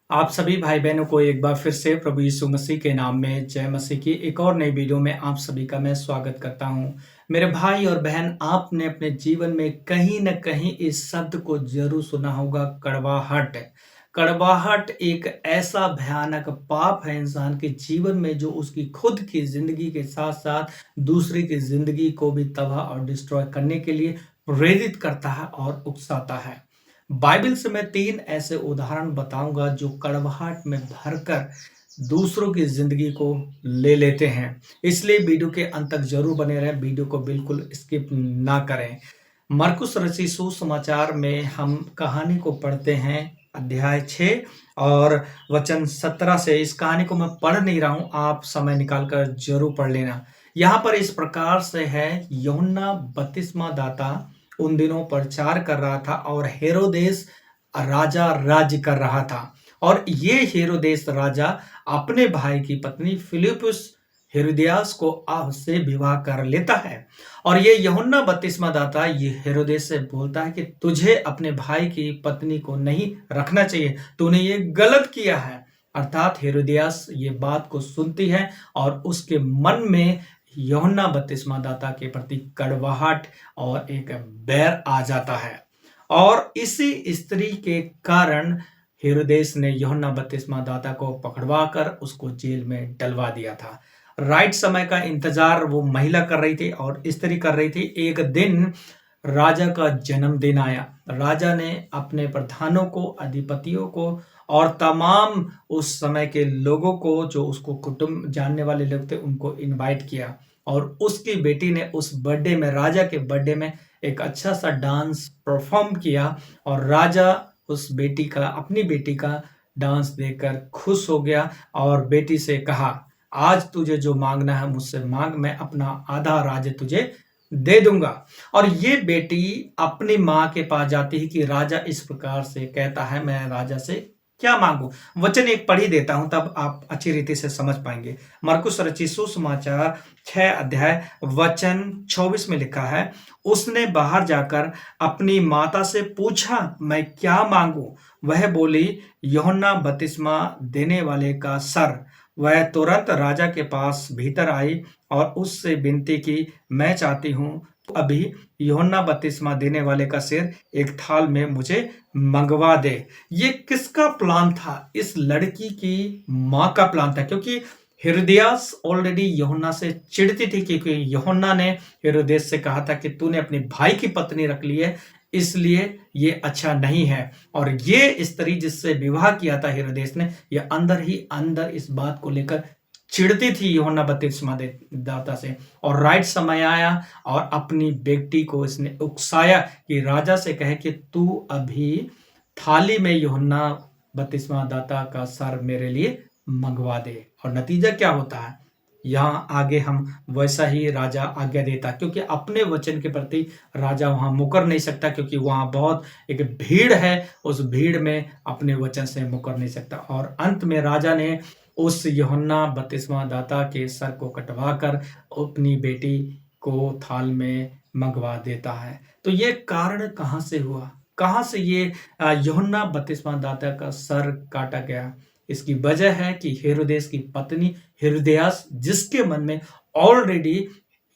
आप सभी भाई बहनों को एक बार फिर से प्रभु यीशु मसीह के नाम में जय मसीह की एक और नई वीडियो में आप सभी का मैं स्वागत करता हूं। मेरे भाई और बहन, आपने अपने जीवन में कहीं न कहीं इस शब्द को जरूर सुना होगा, कड़वाहट। कड़वाहट एक ऐसा भयानक पाप है इंसान के जीवन में जो उसकी खुद की जिंदगी के साथ साथ दूसरे की जिंदगी को भी तबाह और डिस्ट्रॉय करने के लिए प्रेरित करता है और उकसाता है। बाइबल से मैं 3 ऐसे उदाहरण बताऊंगा जो कड़वाहट में भरकर दूसरों की जिंदगी को ले लेते हैं। इसलिए वीडियो के अंत तक जरूर बने रहें, वीडियो को बिल्कुल स्किप ना करें। मरकुस रचित सुसमाचार में हम कहानी को पढ़ते हैं, अध्याय 6 और वचन 17 से। इस कहानी को मैं पढ़ नहीं रहा हूं, आप समय निकाल कर जरूर पढ़ लेना। यहाँ पर इस प्रकार से है, यूहन्ना बपतिस्मा दाता उन दिनों प्रचार कर रहा था और हेरोदेस राजा राज्य कर रहा था। और ये हेरोदेस राजा अपने भाई की पत्नी फिलिप्पुस हेरोदियास को से विवाह कर लेता है। और ये यूहन्ना बपतिस्मा दाता ये हेरोदेस से बोलता है कि तुझे अपने भाई की पत्नी को नहीं रखना चाहिए, तूने ये गलत किया है। अर्थात हेरोदियास ये बात को सुनती है और उसके मन में यूहन्ना बपतिस्मा दाता के प्रति कड़वाहट और एक बैर आ जाता है। और इसी स्त्री के कारण हेरोदेस ने यूहन्ना बपतिस्मा दाता को पकड़वा कर उसको जेल में डलवा दिया था। राइट समय का इंतजार वो महिला कर रही थी और स्त्री कर रही थी। एक दिन राजा का जन्मदिन आया। राजा ने अपने प्रधानों को, अधिपतियों को और तमाम उस समय के लोगों को, जो उसको कुटुंब जानने वाले लोग थे, उनको इनवाइट किया। और उसकी बेटी ने उस बर्थडे में, राजा के बर्थडे में, एक अच्छा सा डांस परफॉर्म किया। और राजा उस बेटी का, अपनी बेटी का डांस देखकर खुश हो गया और बेटी से कहा, आज तुझे जो मांगना है मुझसे मांग, मैं अपना आधा राज्य तुझे दे दूंगा। और ये बेटी अपनी माँ के पास जाती है कि राजा इस प्रकार से कहता है, मैं राजा से क्या मांगू। वचन एक पढ़ ही देता हूं, तब आप अच्छी रीति से समझ पाएंगे। मरकुस रचित सुसमाचार 6 अध्याय वचन 24 में लिखा है, उसने बाहर जाकर अपनी माता से पूछा, मैं क्या मांगू। वह बोली, यूहन्ना बपतिस्मा देने वाले का सर। वह तुरंत राजा के पास भीतर आई और उससे विनती की, मैं चाहती हूँ अभी यूहन्ना बपतिस्मा देने वाले का सिर एक थाल में मुझे मंगवा दे। ये किसका प्लान था? इस लड़की की माँ का प्लान था, क्योंकि हेरोदियास ऑलरेडी यूहन्ना से चिढ़ती थी, क्योंकि यूहन्ना ने हेरोदेस से कहा था कि तूने अपने भाई की पत्नी रख ली है, इसलिए ये अच्छा नहीं है। और ये स्त्री जिससे विवाह किया था हेरोदेस ने, ये अंदर ही अंदर इस बात को लेकर चिढ़ती थी यूहन्ना बपतिस्मा दाता से। और राइट समय आया और अपनी बेटी को इसने उकसाया कि राजा से कहे कि तू अभी थाली में यूहन्ना बपतिस्मा दाता का सर मेरे लिए मंगवा दे। और नतीजा क्या होता है, यहाँ आगे हम वैसा ही राजा आज्ञा देता, क्योंकि अपने वचन के प्रति राजा वहां मुकर नहीं सकता, क्योंकि वहां बहुत एक भीड़ है, उस भीड़ में अपने वचन से मुकर नहीं सकता। और अंत में राजा ने उस यूहन्ना बपतिस्मा दाता के सर को कटवा कर अपनी बेटी को थाल में मंगवा देता है। तो ये कारण कहाँ से हुआ, कहाँ से ये यूहन्ना बपतिस्मा दाता का सर काटा गया? इसकी वजह है कि हेरोदेस की पत्नी हेरोदियास, जिसके मन में ऑलरेडी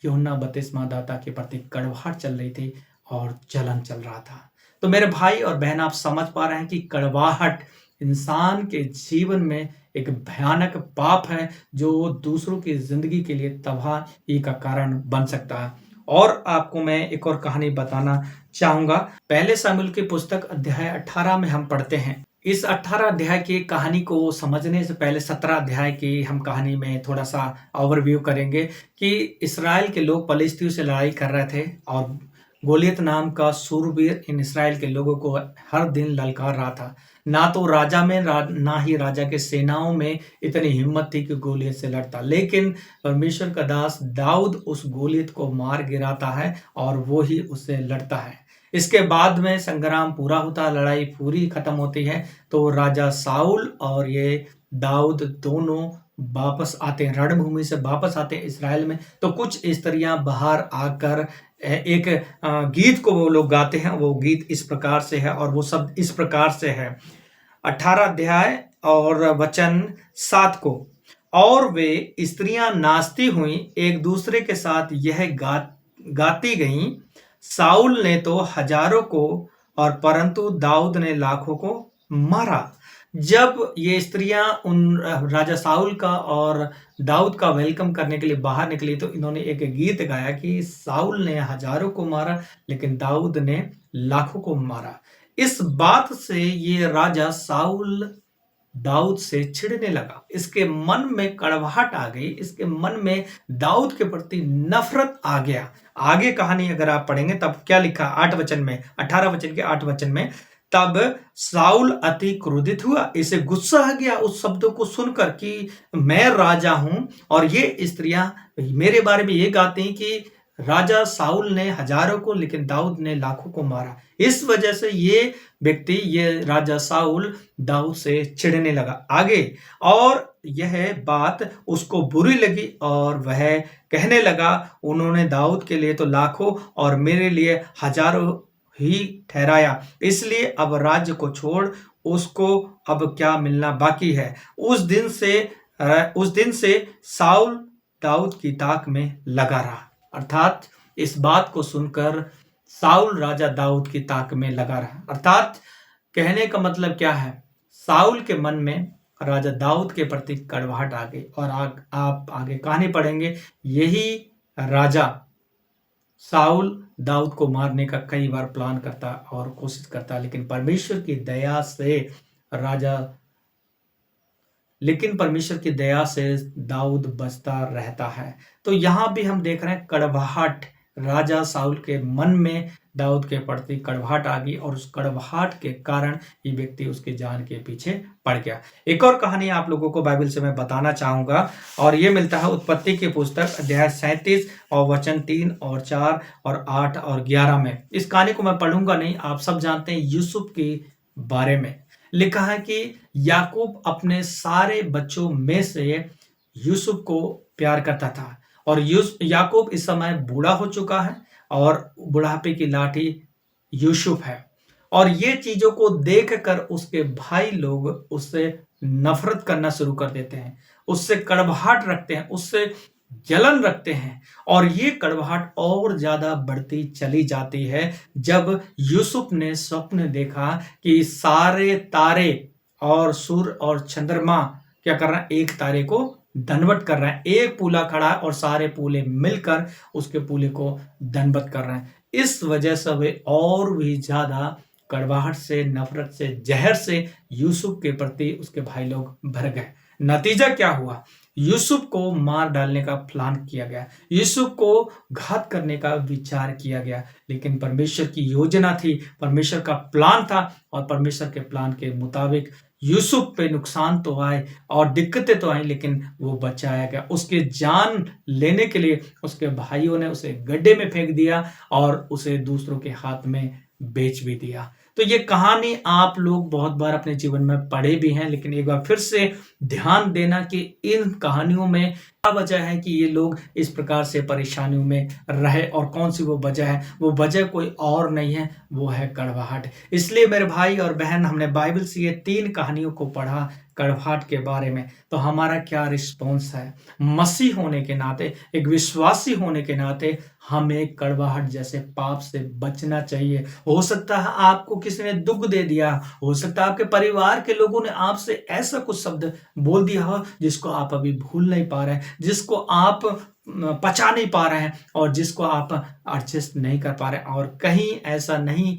यूहन्ना बपतिस्मा दाता के प्रति कड़वाहट चल रही थी और जलन चल रहा था। तो मेरे भाई और बहन, आप समझ पा रहे हैं कि कड़वाहट इंसान के जीवन में एक भयानक पाप है, जो दूसरों की जिंदगी के लिए तबाही का कारण बन सकता है। और आपको मैं एक और कहानी बताना चाहूंगा। पहले शमूएल की पुस्तक अध्याय 18 में हम पढ़ते हैं। इस 18 अध्याय की कहानी को समझने से पहले 17 अध्याय की हम कहानी में थोड़ा सा ओवरव्यू करेंगे कि इस्राएल के लोग फलिस्तियों से लड़ाई कर रहे थे और गोलियत नाम का शूरवीर इन इस्राएल के लोगों को हर दिन ललकार रहा था। ना तो राजा में ना ही राजा के सेनाओं में इतनी हिम्मत थी कि गोलियत से लड़ता, लेकिन परमेश्वर का दास दाऊद उस गोलियत को मार गिराता है और वो ही उससे लड़ता है। इसके बाद में संग्राम पूरा होता है, लड़ाई पूरी खत्म होती है, तो राजा साउल और ये दाऊद दोनों वापस आते हैं, रणभूमि से वापस आते हैं इस्राएल में। तो कुछ स्त्रियां बाहर आकर एक गीत को वो लोग गाते हैं। वो गीत इस प्रकार से है और वो शब्द इस प्रकार से है। 18 अध्याय और वचन 7 को, और वे स्त्रियां नाचती हुई एक दूसरे के साथ यह गाती गईं, साउल ने तो हजारों को और परंतु दाऊद ने लाखों को मारा। जब ये स्त्रियां उन राजा साउल का और दाऊद का वेलकम करने के लिए बाहर निकली तो इन्होंने एक गीत गाया कि साउल ने हजारों को मारा लेकिन दाऊद ने लाखों को मारा। इस बात से ये राजा साउल दाऊद से चिढ़ने लगा, इसके मन में कड़वाहट आ गई, इसके मन में दाऊद के प्रति नफरत आ गया। आगे कहानी अगर आप पढ़ेंगे तब क्या लिखा 8 वचन में, 18 वचन के 8 वचन में, तब साउल अति क्रोधित हुआ, इसे गुस्सा आ गया उस शब्दों को सुनकर कि मैं राजा हूं और ये स्त्रियां मेरे बारे में ये गाती हैं कि राजा साउल ने हजारों को लेकिन दाऊद ने लाखों को मारा। इस वजह से ये राजा साउल दाऊद से चिढ़ने लगा आगे, और यह बात उसको बुरी लगी और वह कहने लगा, उन्होंने दाऊद के लिए तो लाखों और मेरे लिए हजारों ही ठहराया, इसलिए अब राज्य को छोड़, उसको अब क्या मिलना बाकी है। उस दिन से साउल दाऊद की ताक में लगा रहा। अर्थात इस बात को सुनकर साउल राजा दाऊद की ताक में लगा रहा। अर्थात कहने का मतलब क्या है, साउल के मन में राजा दाऊद के प्रति कड़वाहट आ गई। और आप आगे कहानी पढ़ेंगे, यही राजा साउल दाऊद को मारने का कई बार प्लान करता और कोशिश करता, लेकिन परमेश्वर की दया से दाऊद बचता रहता है। तो यहां भी हम देख रहे हैं कड़वाहट, राजा साउल के मन में दाऊद के प्रति कड़वाहट आ गई और उस कड़वाहट के कारण ये व्यक्ति उसके जान के पीछे पड़ गया। एक और कहानी आप लोगों को बाइबल से मैं बताना चाहूंगा और ये मिलता है उत्पत्ति की पुस्तक अध्याय 37 और वचन 3 और 4 और 8 और 11 में। इस कहानी को मैं पढ़ूंगा नहीं, आप सब जानते हैं। यूसुफ के बारे में लिखा है कि याकूब अपने सारे बच्चों में से यूसुफ को प्यार करता था और याकूब इस समय बूढ़ा हो चुका है और बुढ़ापे की लाठी यूसुफ है, और ये चीजों को देखकर उसके भाई लोग उससे नफरत करना शुरू कर देते हैं, उससे कड़वाहट रखते हैं, उससे जलन रखते हैं, और ये कड़वाहट और ज्यादा बढ़ती चली जाती है जब यूसुफ ने स्वप्न देखा कि सारे तारे और सूर्य और चंद्रमा क्या कर रहे हैं, एक तारे को दंडवत कर रहे हैं। एक पूला खड़ा है और सारे पूले मिलकर उसके पूले को दंडवत कर रहे हैं। इस वजह से वे और भी ज्यादा कड़वाहट से, नफरत से, जहर से यूसुफ के प्रति उसके भाई लोग भर गए। नतीजा क्या हुआ, यूसुफ को मार डालने का प्लान किया गया, यूसुफ को घात करने का विचार किया गया, लेकिन परमेश्वर की योजना थी, परमेश्वर का प्लान था और परमेश्वर के प्लान के मुताबिक यूसुफ पे नुकसान तो आए और दिक्कतें तो आई, लेकिन वो बचाया गया। उसके जान लेने के लिए उसके भाइयों ने उसे गड्ढे में फेंक दिया और उसे दूसरों के हाथ में बेच भी दिया। तो ये कहानी आप लोग बहुत बार अपने जीवन में पढ़े भी हैं, लेकिन एक बार फिर से ध्यान देना कि इन कहानियों में क्या वजह है कि ये लोग इस प्रकार से परेशानियों में रहे, और कौन सी वो वजह है। वो वजह कोई और नहीं है, वो है कड़वाहट। इसलिए मेरे भाई और बहन, हमने बाइबल से ये 3 कहानियों को पढ़ा कड़वाहट के बारे में, तो हमारा क्या रिस्पॉन्स है। मसीह होने के नाते, एक विश्वासी होने के नाते हमें कड़वाहट जैसे पाप से बचना चाहिए। हो सकता है आपको किसी ने दुख दे दिया, हो सकता है आपके परिवार के लोगों ने आपसे ऐसा कुछ शब्द बोल दिया हो जिसको आप अभी भूल नहीं पा रहे हैं, जिसको आप पचा नहीं पा रहे हैं और जिसको आप एडजस्ट नहीं कर पा रहे हैं। और कहीं ऐसा नहीं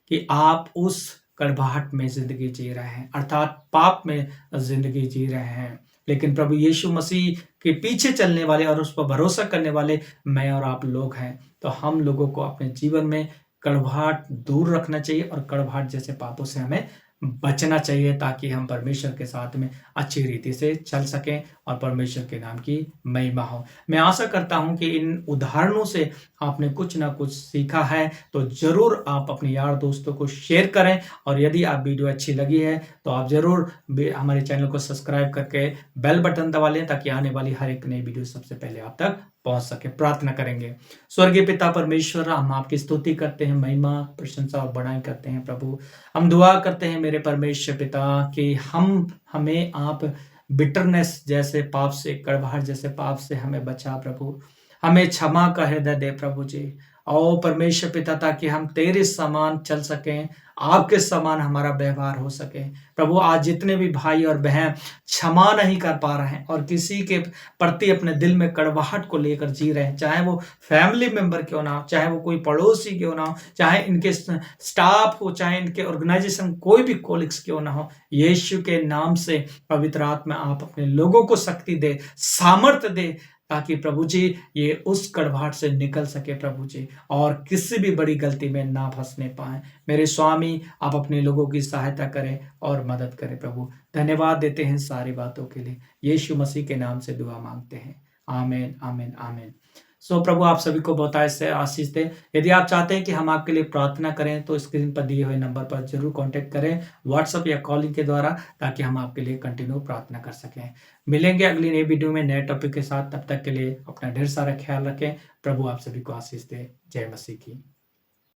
कि आप उस कड़वाहट में जिंदगी जी रहे हैं, अर्थात पाप में जिंदगी जी रहे हैं, लेकिन प्रभु यीशु मसीह के पीछे चलने वाले और उस पर भरोसा करने वाले मैं और आप लोग हैं। तो हम लोगों को अपने जीवन में कड़वाहट दूर रखना चाहिए और कड़वाहट जैसे पापों से हमें बचना चाहिए, ताकि हम परमेश्वर के साथ में अच्छी रीति से चल सकें और परमेश्वर के नाम की महिमा हो। मैं आशा करता हूं कि इन उदाहरणों से आपने कुछ ना कुछ सीखा है, तो जरूर आप अपने यार दोस्तों को शेयर करें, और यदि आप वीडियो अच्छी लगी है तो आप जरूर हमारे चैनल को सब्सक्राइब करके बेल बटन दबा लें, ताकि आने वाली हर एक नई वीडियो सबसे पहले आप तक पहुँच सके। प्रार्थना करेंगे। स्वर्गीय पिता परमेश्वर, हम आपकी स्तुति करते हैं, महिमा, प्रशंसा और बड़ाई करते हैं प्रभु। हम दुआ करते हैं मेरे परमेश्वर पिता कि हमें आप बिटरनेस जैसे पाप से, कड़वाहट जैसे पाप से हमें बचा प्रभु। हमें क्षमा का हृदय दे प्रभु जी। ओ परमेश्वर पिता, ताकि हम तेरे समान चल सकें, आपके समान हमारा व्यवहार हो सके प्रभु। आज जितने भी भाई और बहन क्षमा नहीं कर पा रहे हैं और किसी के प्रति अपने दिल में कड़वाहट को लेकर जी रहे हैं, चाहे वो फैमिली मेंबर क्यों ना हो, चाहे वो कोई पड़ोसी क्यों ना हो, चाहे इनके स्टाफ हो, चाहे इनके ऑर्गेनाइजेशन कोई भी कोलिग्स क्यों ना हो, यीशु के नाम से पवित्र आत्मा आप अपने लोगों को शक्ति दे, सामर्थ्य दे, ताकि प्रभु जी ये उस कड़वाहट से निकल सके प्रभु जी, और किसी भी बड़ी गलती में ना फंसने पाए। मेरे स्वामी, आप अपने लोगों की सहायता करें और मदद करें प्रभु। धन्यवाद देते हैं सारी बातों के लिए, यीशु मसीह के नाम से दुआ मांगते हैं। आमीन, आमीन, आमीन। सो प्रभु आप सभी को बहुत ऐसे आशीष दे। यदि आप चाहते हैं कि हम आपके लिए प्रार्थना करें तो स्क्रीन पर दिए हुए नंबर पर जरूर कांटेक्ट करें, व्हाट्सएप या कॉलिंग के द्वारा, ताकि हम आपके लिए कंटिन्यू प्रार्थना कर सकें। मिलेंगे अगली नई वीडियो में नए टॉपिक के साथ। तब तक के लिए अपना ढेर सारा ख्याल रखें। प्रभु आप सभी को आशीष दे। जय मसीह की।